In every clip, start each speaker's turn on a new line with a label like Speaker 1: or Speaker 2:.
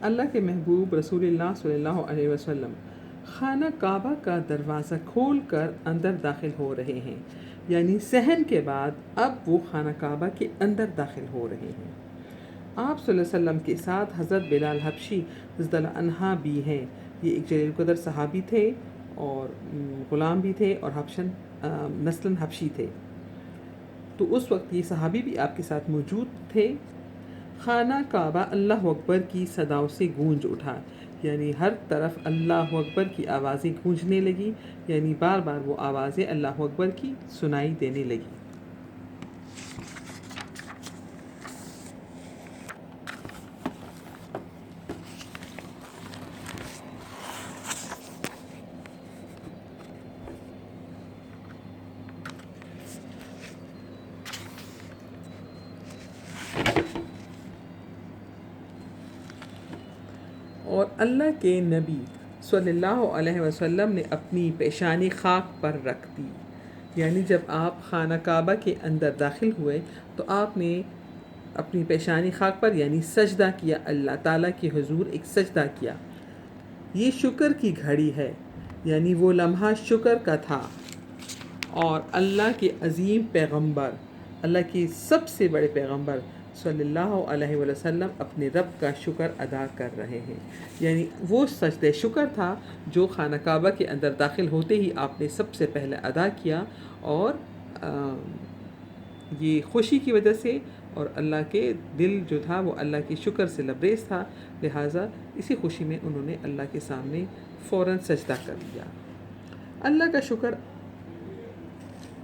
Speaker 1: اللہ کے محبوب رسول اللہ صلی اللہ علیہ وسلم خانہ کعبہ کا دروازہ کھول کر اندر داخل ہو رہے ہیں، یعنی صحن کے بعد اب وہ خانہ کعبہ کے اندر داخل ہو رہے ہیں۔ آپ صلی اللہ علیہ وسلم کے ساتھ حضرت بلال حبشی رضی اللہ عنہ بھی ہیں۔ یہ ایک جلیل القدر صحابی تھے اور غلام بھی تھے اور نسلاً حبشی تھے، تو اس وقت یہ صحابی بھی آپ کے ساتھ موجود تھے۔ خانہ کعبہ اللہ اکبر کی صداؤں سے گونج اٹھا، یعنی ہر طرف اللہ اکبر کی آوازیں گونجنے لگی، یعنی بار بار وہ آوازیں اللہ اکبر کی سنائی دینے لگی۔ اور اللہ کے نبی صلی اللہ علیہ وسلم نے اپنی پیشانی خاک پر رکھ دی، یعنی جب آپ خانہ کعبہ کے اندر داخل ہوئے تو آپ نے اپنی پیشانی خاک پر یعنی سجدہ کیا، اللہ تعالیٰ کے حضور ایک سجدہ کیا۔ یہ شکر کی گھڑی ہے، یعنی وہ لمحہ شکر کا تھا، اور اللہ کے عظیم پیغمبر، اللہ کے سب سے بڑے پیغمبر صلی اللہ علیہ وسلم اپنے رب کا شکر ادا کر رہے ہیں، یعنی وہ سجدہ شکر تھا جو خانہ کعبہ کے اندر داخل ہوتے ہی آپ نے سب سے پہلے ادا کیا، اور یہ خوشی کی وجہ سے، اور اللہ کے دل جو تھا وہ اللہ کے شکر سے لبریز تھا، لہٰذا اسی خوشی میں انہوں نے اللہ کے سامنے فوراً سجدہ کر لیا۔ اللہ کا شکر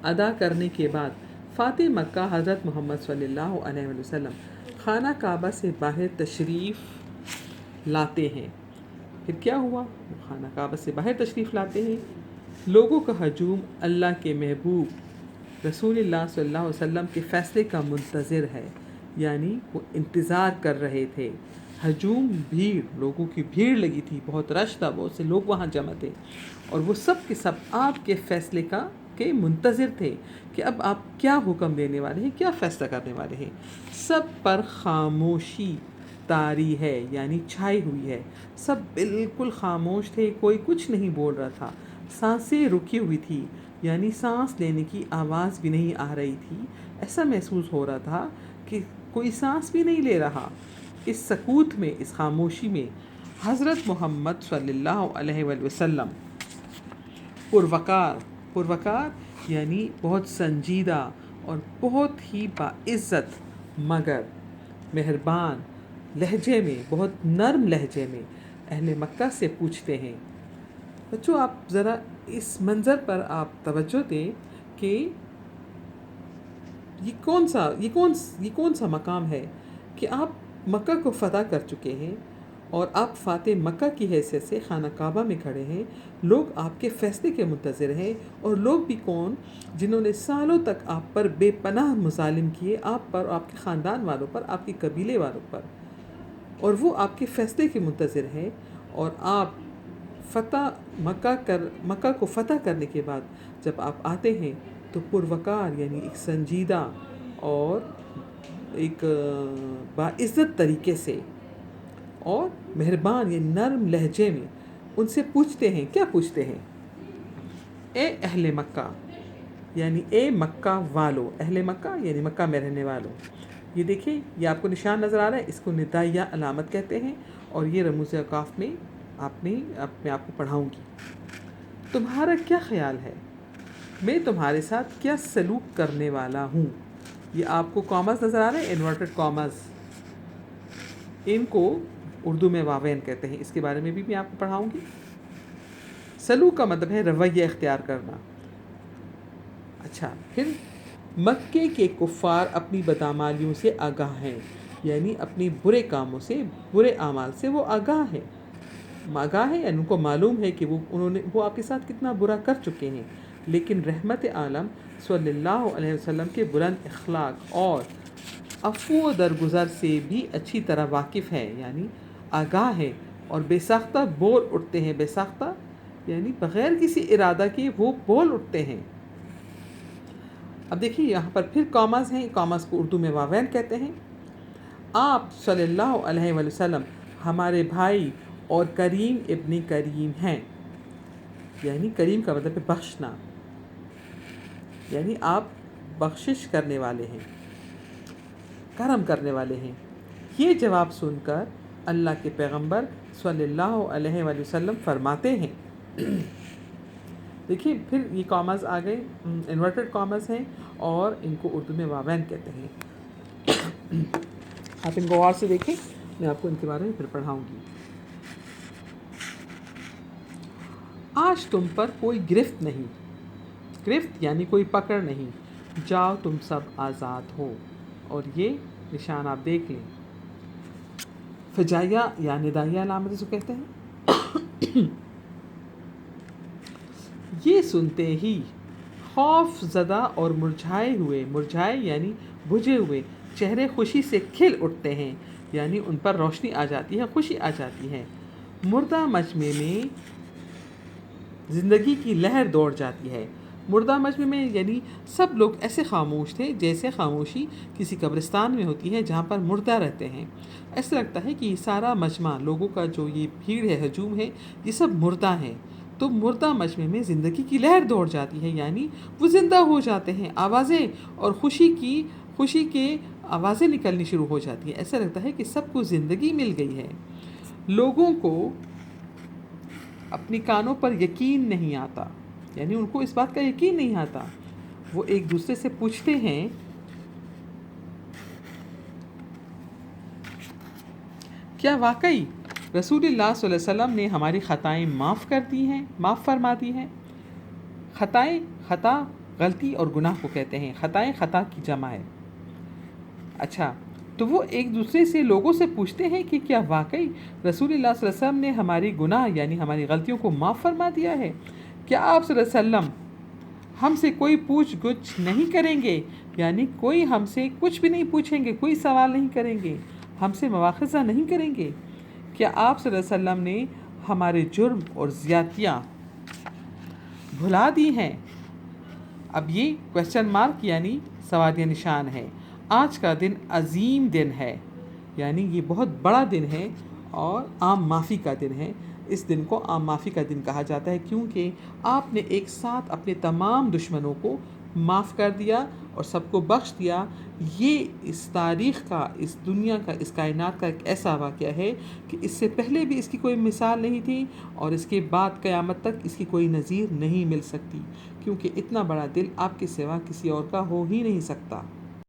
Speaker 1: ادا کرنے کے بعد فاتح مکہ حضرت محمد صلی اللہ علیہ وسلم خانہ کعبہ سے باہر تشریف لاتے ہیں۔ پھر کیا ہوا؟ وہ خانہ کعبہ سے باہر تشریف لاتے ہیں، لوگوں کا ہجوم اللہ کے محبوب رسول اللہ صلی اللہ علیہ وسلم کے فیصلے کا منتظر ہے، یعنی وہ انتظار کر رہے تھے۔ ہجوم، بھیڑ، لوگوں کی بھیڑ لگی تھی، بہت رش تھا، بہت سے لوگ وہاں جمع تھے، اور وہ سب کے سب آپ کے فیصلے کے منتظر تھے کہ اب آپ کیا حکم دینے والے ہیں، کیا فیصلہ کرنے والے ہیں۔ سب پر خاموشی طاری ہے، یعنی چھائی ہوئی ہے، سب بالکل خاموش تھے، کوئی کچھ نہیں بول رہا تھا، سانسیں رکی ہوئی تھی، یعنی سانس لینے کی آواز بھی نہیں آ رہی تھی، ایسا محسوس ہو رہا تھا کہ کوئی سانس بھی نہیں لے رہا۔ اس سکوت میں، اس خاموشی میں حضرت محمد صلی اللہ علیہ وآلہ وسلم پروقار یعنی بہت سنجیدہ اور بہت ہی باعزت مگر مہربان لہجے میں، بہت نرم لہجے میں اہل مکہ سے پوچھتے ہیں۔ بچوں، آپ ذرا اس منظر پر آپ توجہ دیں کہ یہ کون سا مقام ہے کہ آپ مکہ کو فتح کر چکے ہیں اور آپ فاتح مکہ کی حیثیت سے خانہ کعبہ میں کھڑے ہیں، لوگ آپ کے فیصلے کے منتظر ہیں، اور لوگ بھی کون؟ جنہوں نے سالوں تک آپ پر بے پناہ مظالم کیے، آپ پر، آپ کے خاندان والوں پر، آپ کے قبیلے والوں پر، اور وہ آپ کے فیصلے کے منتظر ہیں، اور آپ مکہ کو فتح کرنے کے بعد جب آپ آتے ہیں تو پروقار یعنی ایک سنجیدہ اور ایک باعزت طریقے سے اور مہربان یعنی نرم لہجے میں ان سے پوچھتے ہیں۔ کیا پوچھتے ہیں؟ اے اہل مکہ، یعنی اے مکہ والو، اہل مکہ یعنی مکہ میں رہنے والوں۔ یہ دیکھیں، یہ آپ کو نشان نظر آ رہا ہے، اس کو ندائیہ علامت کہتے ہیں، اور یہ رموز اوقاف میں میں آپ کو پڑھاؤں گی۔ تمہارا کیا خیال ہے؟ میں تمہارے ساتھ کیا سلوک کرنے والا ہوں؟ یہ آپ کو کاماز نظر آ رہے ہیں، انورٹڈ کاماز، ان کو اردو میں واوین کہتے ہیں، اس کے بارے میں بھی میں آپ کو پڑھاؤں گی۔ سلوک کا مطلب ہے رویہ اختیار کرنا۔ اچھا، پھر مکے کے کفار اپنی بدعمالیوں سے آگاہ ہیں، یعنی اپنی برے کاموں سے، برے اعمال سے وہ آگاہ ہیں، یعنی ان کو معلوم ہے کہ وہ آپ کے ساتھ کتنا برا کر چکے ہیں، لیکن رحمت عالم صلی اللہ علیہ وسلم کے بلند اخلاق اور عفو و درگزر سے بھی اچھی طرح واقف ہے، یعنی آگاہ ہے، اور بے ساختہ بول اٹھتے ہیں۔ بے ساختہ یعنی بغیر کسی ارادہ کے وہ بول اٹھتے ہیں۔ اب دیکھیے یہاں پر پھر کاماز ہیں، کاماز کو اردو میں واوین کہتے ہیں۔ آپ صلی اللہ علیہ وسلم ہمارے بھائی اور کریم ابن کریم ہیں. یعنی کریم کا مطلب ہے بخشنا، یعنی آپ بخشش کرنے والے ہیں، کرم کرنے والے ہیں. یہ جواب سن کر اللہ کے پیغمبر صلی اللہ علیہ وآلہ وسلم فرماتے ہیں. دیکھیے پھر یہ کامز آ گئے، انورٹڈ کامز ہیں اور ان کو اردو میں واوین کہتے ہیں. آپ ان کو غور سے دیکھیں، میں آپ کو ان کے بارے میں پھر پڑھاؤں گی. آج تم پر کوئی گرفت نہیں، گرفت یعنی کوئی پکڑ نہیں، جاؤ تم سب آزاد ہو. اور یہ نشان آپ دیکھ لیں، فجائیہ یا ندائیہ علامت جو کہتے ہیں. یہ سنتے ہی خوف زدہ اور مرجھائے یعنی بجھے ہوئے چہرے خوشی سے کھل اٹھتے ہیں، یعنی ان پر روشنی آ جاتی ہے، خوشی آ جاتی ہے. مردہ مجمع میں زندگی کی لہر دوڑ جاتی ہے. مردہ مجمع میں یعنی سب لوگ ایسے خاموش تھے جیسے خاموشی کسی قبرستان میں ہوتی ہے جہاں پر مردہ رہتے ہیں. ایسا لگتا ہے کہ یہ سارا مجمع، لوگوں کا جو یہ بھیڑ ہے، ہجوم ہے، یہ سب مردہ ہیں. تو مردہ مجمع میں زندگی کی لہر دوڑ جاتی ہے، یعنی وہ زندہ ہو جاتے ہیں. آوازیں اور خوشی کے آوازیں نکلنی شروع ہو جاتی ہیں. ایسا لگتا ہے کہ سب کو زندگی مل گئی ہے. لوگوں کو اپنی کانوں پر یقین نہیں آتا، یعنی ان کو اس بات کا یقین نہیں آتا. وہ ایک دوسرے سے پوچھتے ہیں کیا واقعی رسول اللہ صلی اللہ علیہ وسلم نے ہماری خطائیں معاف فرما دی ہیں. خطائیں، خطا غلطی اور گناہ کو کہتے ہیں. خطائیں خطا کی جمع ہے. اچھا، تو وہ ایک دوسرے سے لوگوں سے پوچھتے ہیں کہ کیا واقعی رسول اللہ صلی اللہ علیہ وسلم نے ہماری گناہ یعنی ہماری غلطیوں کو معاف فرما دیا ہے. کیا آپ صلی اللہ علیہ وسلم ہم سے کوئی پوچھ گچھ نہیں کریں گے، یعنی کوئی ہم سے کچھ بھی نہیں پوچھیں گے، کوئی سوال نہیں کریں گے، ہم سے مواخذہ نہیں کریں گے. کیا آپ صلی اللہ علیہ وسلم نے ہمارے جرم اور زیادتیاں بھلا دی ہیں. اب یہ کویسچن مارک یعنی سوالیہ نشان ہے. آج کا دن عظیم دن ہے، یعنی یہ بہت بڑا دن ہے اور عام معافی کا دن ہے. اس دن کو عام معافی کا دن کہا جاتا ہے کیونکہ آپ نے ایک ساتھ اپنے تمام دشمنوں کو معاف کر دیا اور سب کو بخش دیا. یہ اس تاریخ کا، اس دنیا کا، اس کائنات کا ایک ایسا واقعہ ہے کہ اس سے پہلے بھی اس کی کوئی مثال نہیں تھی اور اس کے بعد قیامت تک اس کی کوئی نظیر نہیں مل سکتی، کیونکہ اتنا بڑا دل آپ کے سوا کسی اور کا ہو ہی نہیں سکتا.